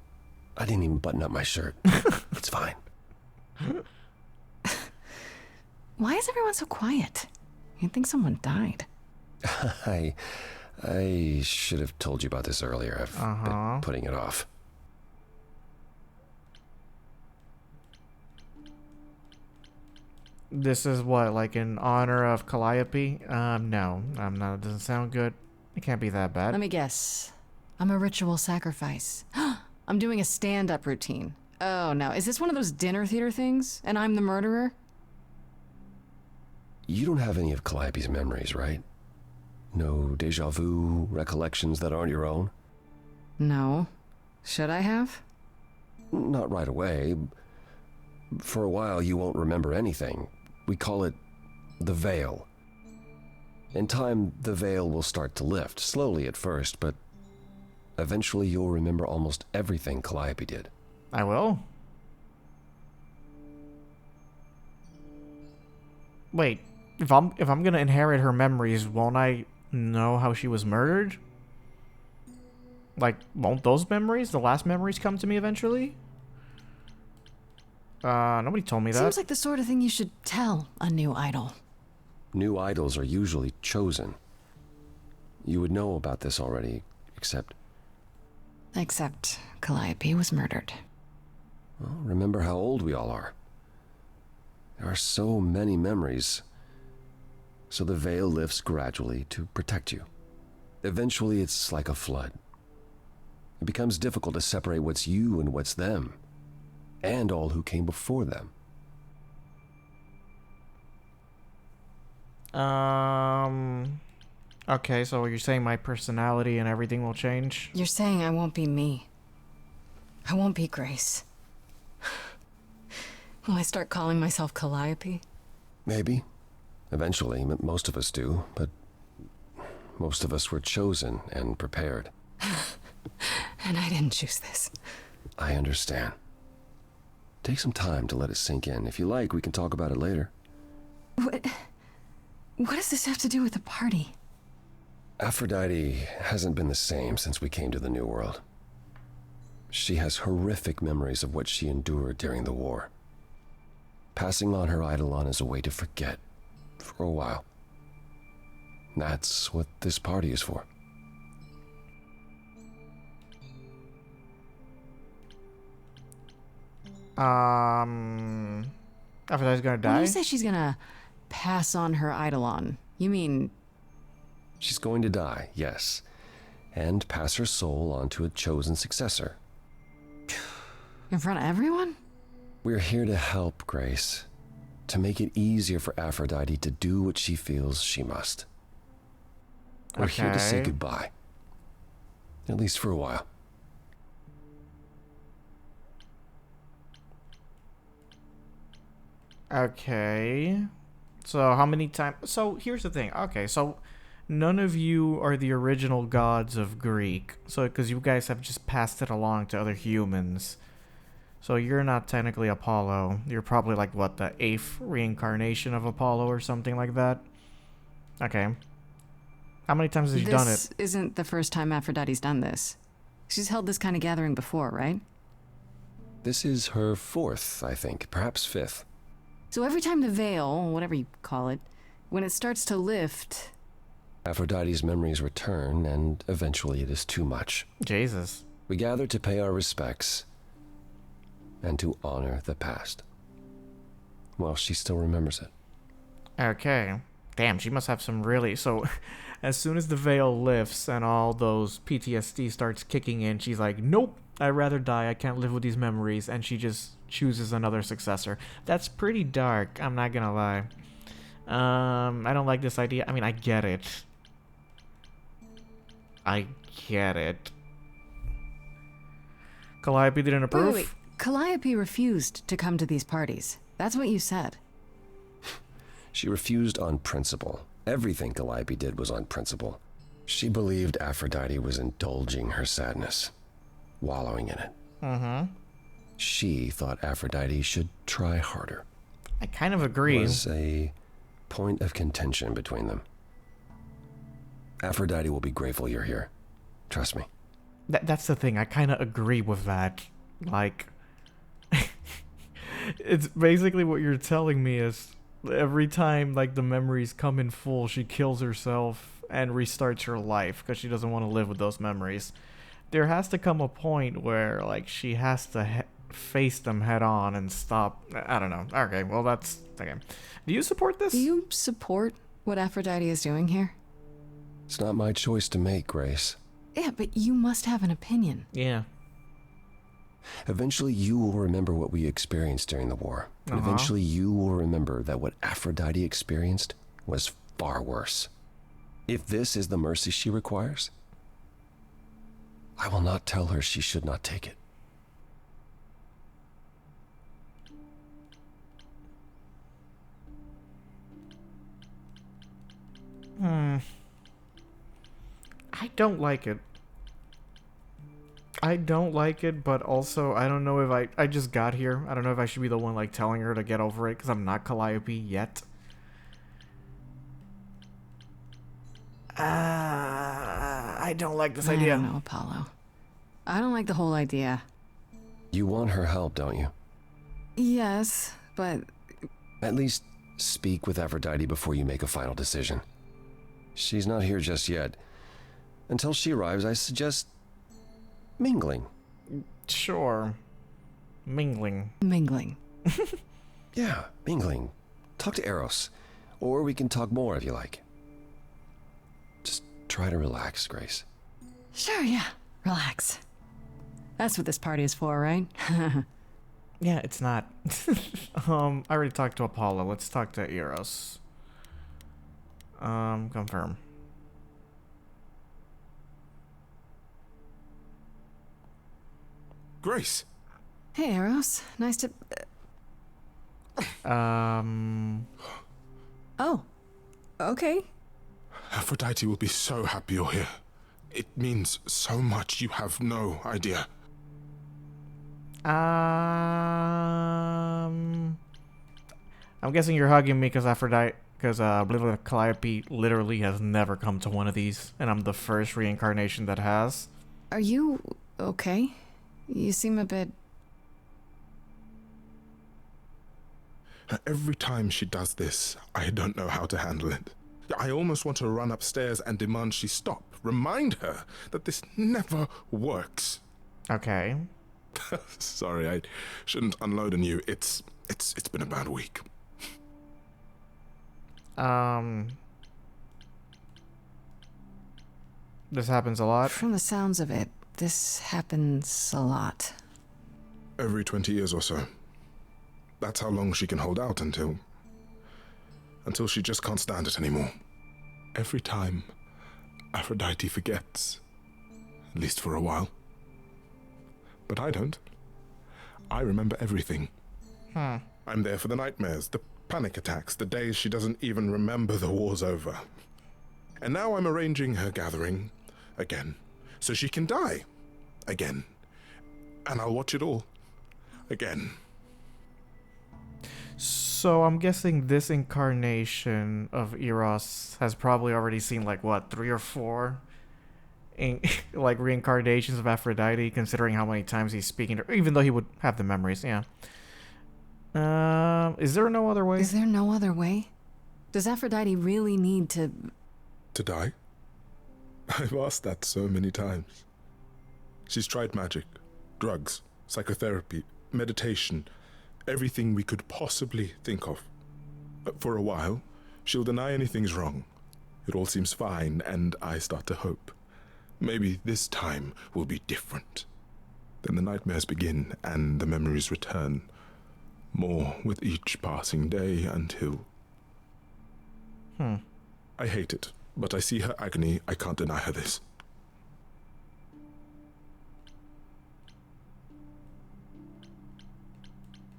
I didn't even button up my shirt. It's fine. Why is everyone so quiet? You'd think someone died. I should have told you about this earlier. I've been putting it off. This is what, like in honor of Calliope? No, I'm not. It doesn't sound good. It can't be that bad. Let me guess. I'm a ritual sacrifice. I'm doing a stand-up routine. Oh no, is this one of those dinner theater things? And I'm the murderer? You don't have any of Calliope's memories, right? No deja vu recollections that aren't your own? No. Should I have? Not right away. For a while, you won't remember anything. We call it the veil. In time, the veil will start to lift, slowly at first, but eventually you'll remember almost everything Calliope did. I will. Wait, if I'm gonna inherit her memories, won't I know how she was murdered? Like, won't those memories, the last memories, come to me eventually? Nobody told me that. Seems like the sort of thing you should tell a new idol. New idols are usually chosen. You would know about this already, except Calliope was murdered. Well, remember how old we all are. There are so many memories. So the veil lifts gradually to protect you. Eventually, it's like a flood. It becomes difficult to separate what's you and what's them, and all who came before them. Okay, so you're saying my personality and everything will change? You're saying I won't be me. I won't be Grace. Will I start calling myself Calliope? Maybe. Eventually, most of us do, but most of us were chosen and prepared. And I didn't choose this. I understand. Take some time to let it sink in. If you like, we can talk about it later. What does this have to do with the party? Aphrodite hasn't been the same since we came to the New World. She has horrific memories of what she endured during the war. Passing on her eidolon is a way to forget, for a while. That's what this party is for. Aphrodite's gonna die? When you say she's gonna pass on her eidolon, you mean... She's going to die, yes, and pass her soul on to a chosen successor. in front of everyone? We're here to help, Grace. To make it easier for Aphrodite to do what she feels she must. We're here to say Okay. goodbye. At least for a while. Okay. So how many times? So here's the thing. Okay, so none of you are the original gods of Greek. So because you guys have just passed it along to other humans. So you're not technically Apollo. You're probably like what, the 8th reincarnation of Apollo or something like that. Okay. How many times have you done it? This isn't the first time Aphrodite's done this. She's held this kind of gathering before, right? This is her 4th, I think, perhaps 5th. So every time the veil, whatever you call it, when it starts to lift... Aphrodite's memories return, and eventually it is too much. Jesus. We gather to pay our respects and to honor the past. Well, she still remembers it. Okay. Damn, she must have some really... So, as soon as the veil lifts and all those PTSD starts kicking in, she's like, nope, I'd rather die. I can't live with these memories. And she just chooses another successor. That's pretty dark, I'm not gonna lie. I don't like this idea. I mean, I get it. I get it. Calliope didn't approve? Wait. Calliope refused to come to these parties. That's what you said. She refused on principle. Everything Calliope did was on principle. She believed Aphrodite was indulging her sadness, wallowing in it. Mm-hmm. She thought Aphrodite should try harder. I kind of agree. It was a point of contention between them. Aphrodite will be grateful you're here. Trust me. That's the thing. I kind of agree with that. Like, it's basically what you're telling me is every time like the memories come in full, she kills herself and restarts her life because she doesn't want to live with those memories. There has to come a point where like she has to face them head on and stop. I don't know. Okay, well that's okay. Do you support this? Do you support what Aphrodite is doing here? It's not my choice to make, Grace. Yeah, but you must have an opinion. Yeah. Eventually you will remember what we experienced during the war. And eventually you will remember that what Aphrodite experienced was far worse. If this is the mercy she requires, I will not tell her she should not take it. I don't like it. I don't like it, but also I don't know if I just got here. I don't know if I should be the one like telling her to get over it because I'm not Calliope yet. I don't like this idea. I don't know, Apollo. I don't like the whole idea. You want her help, don't you? Yes, but At least speak with Aphrodite before you make a final decision. She's not here just yet. Until she arrives, I suggest mingling. Sure. Mingling. mingling. Yeah, mingling. Talk to Eros. Or we can talk more if you like. Just try to relax, Grace. Sure, yeah. Relax. That's what this party is for, right? Yeah, it's not. I already talked to Apollo. Let's talk to Eros. Confirm. Grace. Hey, Eros. Nice to... Oh. Okay. Aphrodite will be so happy you're here. It means so much, you have no idea. I'm guessing you're hugging me because Calliope literally has never come to one of these, and I'm the first reincarnation that has. Are you okay? You seem a bit... Every time she does this, I don't know how to handle it. I almost want to run upstairs and demand she stop. Remind her that this never works. Okay. Sorry, I shouldn't unload on you. It's been a bad week. This happens a lot. From the sounds of it, this happens a lot. Every 20 years or so. That's how long she can hold out until she just can't stand it anymore. Every time, Aphrodite forgets. At least for a while. But I don't. I remember everything. I'm there for the nightmares, the panic attacks, the days she doesn't even remember the war's over. And now I'm arranging her gathering again, so she can die again. And I'll watch it all again. So I'm guessing this incarnation of Eros has probably already seen like what, 3 or 4 like reincarnations of Aphrodite, considering how many times he's speaking to her, even though he would have the memories. Yeah. Is there no other way? Is there no other way? Does Aphrodite really need to... To die? I've asked that so many times. She's tried magic, drugs, psychotherapy, meditation, everything we could possibly think of. For a while, she'll deny anything's wrong. It all seems fine, and I start to hope. Maybe this time will be different. Then the nightmares begin, and the memories return. More with each passing day until... I hate it, but I see her agony. I can't deny her this.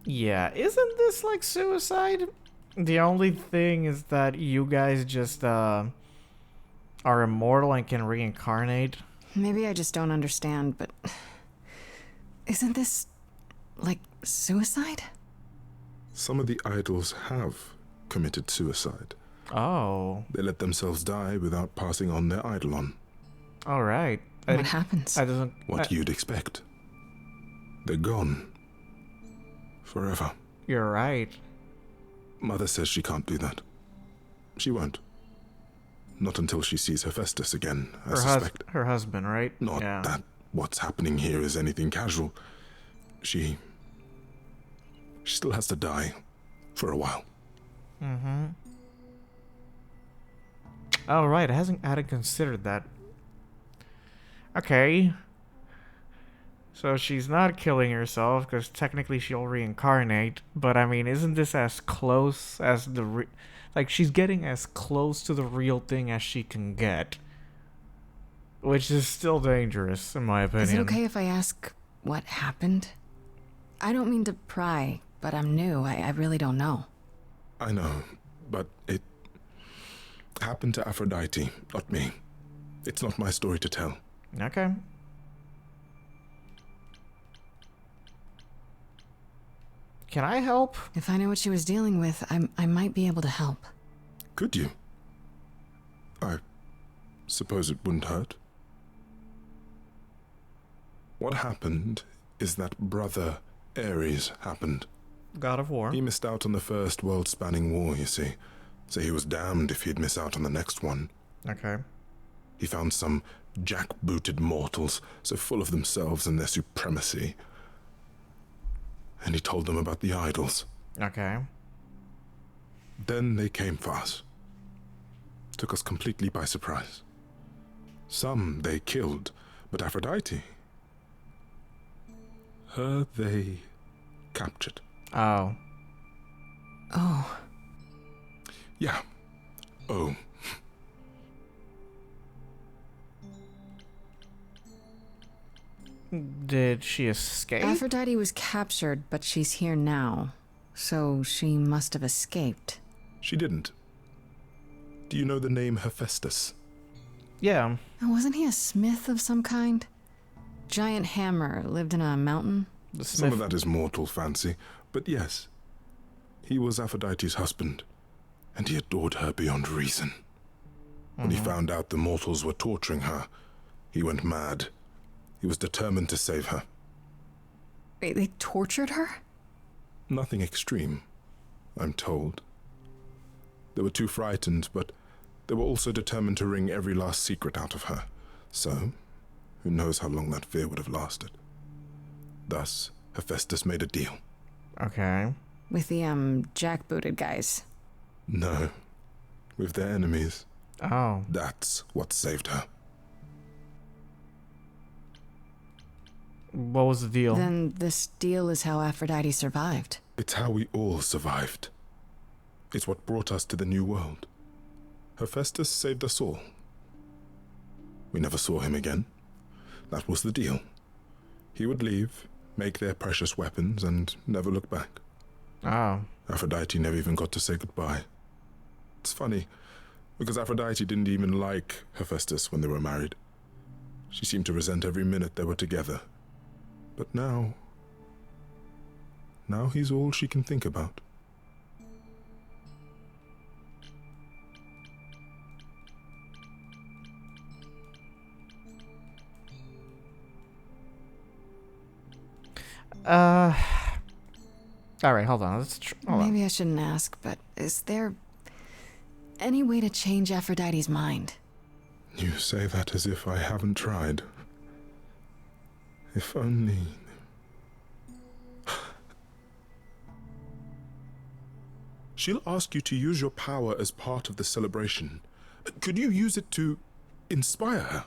Yeah, isn't this like suicide? The only thing is that you guys just are immortal and can reincarnate. Maybe I just don't understand, but... Isn't this... like suicide? Some of the idols have committed suicide. Oh. They let themselves die without passing on their eidolon. All right. What happens? What you'd expect. They're gone. Forever. You're right. Mother says she can't do that. She won't. Not until she sees Hephaestus again, I suspect. Her husband, right? Not that what's happening here is anything casual. She still has to die. For a while. Mm-hmm. Oh, right. I hadn't considered that. Okay. So she's not killing herself, because technically she'll reincarnate. But, I mean, isn't this as close as the... like, she's getting as close to the real thing as she can get. Which is still dangerous, in my opinion. Is it okay if I ask what happened? I don't mean to pry, but I'm new. I really don't know. I know, but it happened to Aphrodite, not me. It's not my story to tell. Okay. Can I help? If I knew what she was dealing with, I might be able to help. Could you? I suppose it wouldn't hurt. What happened is that Brother Ares happened. God of War. He missed out on the first world-spanning war, you see. So he was damned if he'd miss out on the next one. Okay. He found some jackbooted mortals, so full of themselves and their supremacy. And he told them about the idols. Okay. Then they came for us. Took us completely by surprise. Some they killed, but Aphrodite... her they captured. Oh. Oh. Yeah. Oh. Did she escape? Aphrodite was captured, but she's here now. So she must have escaped. She didn't. Do you know the name Hephaestus? Yeah. Wasn't he a smith of some kind? Giant hammer, lived in a mountain? The Some of Smith. that is mortal fancy, but yes. He was Aphrodite's husband, and he adored her beyond reason. When he found out the mortals were torturing her, he went mad. He was determined to save her. Wait, they tortured her? Nothing extreme, I'm told. They were too frightened, but they were also determined to wring every last secret out of her. So, who knows how long that fear would have lasted. Thus, Hephaestus made a deal. Okay. With the, jackbooted guys. No, with their enemies. Oh. That's what saved her. What was the deal? Then this deal is how Aphrodite survived. It's how we all survived. It's what brought us to the new world. Hephaestus saved us all. We never saw him again. That was the deal. He would leave, make their precious weapons, and never look back. Oh. Aphrodite never even got to say goodbye. It's funny, because Aphrodite didn't even like Hephaestus when they were married. She seemed to resent every minute they were together. But now he's all she can think about. All right, hold on. Hold on. Maybe I shouldn't ask, but is there any way to change Aphrodite's mind? You say that as if I haven't tried. If only... She'll ask you to use your power as part of the celebration. Could you use it to inspire her?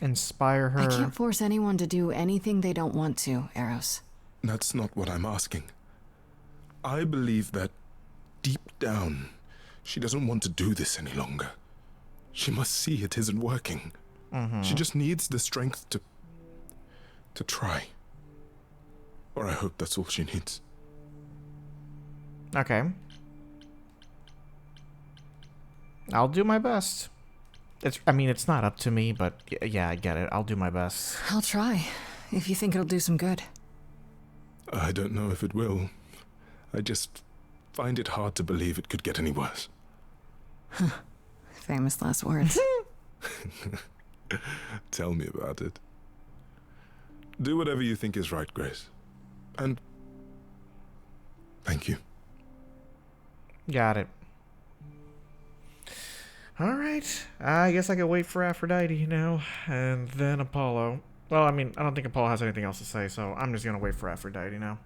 Inspire her. I can't force anyone to do anything they don't want to, Eros. That's not what I'm asking. I believe that deep down, she doesn't want to do this any longer. She must see it isn't working. She just needs the strength to try. Or I hope that's all she needs. Okay. I'll do my best. It's not up to me, but yeah, I get it. I'll do my best. I'll try, if you think it'll do some good. I don't know if it will. I just find it hard to believe it could get any worse. Famous last words. Tell me about it. Do whatever you think is right, Grace. And thank you. Got it. Alright. I guess I could wait for Aphrodite now, and then Apollo. Well, I don't think Apollo has anything else to say, so I'm just gonna wait for Aphrodite now.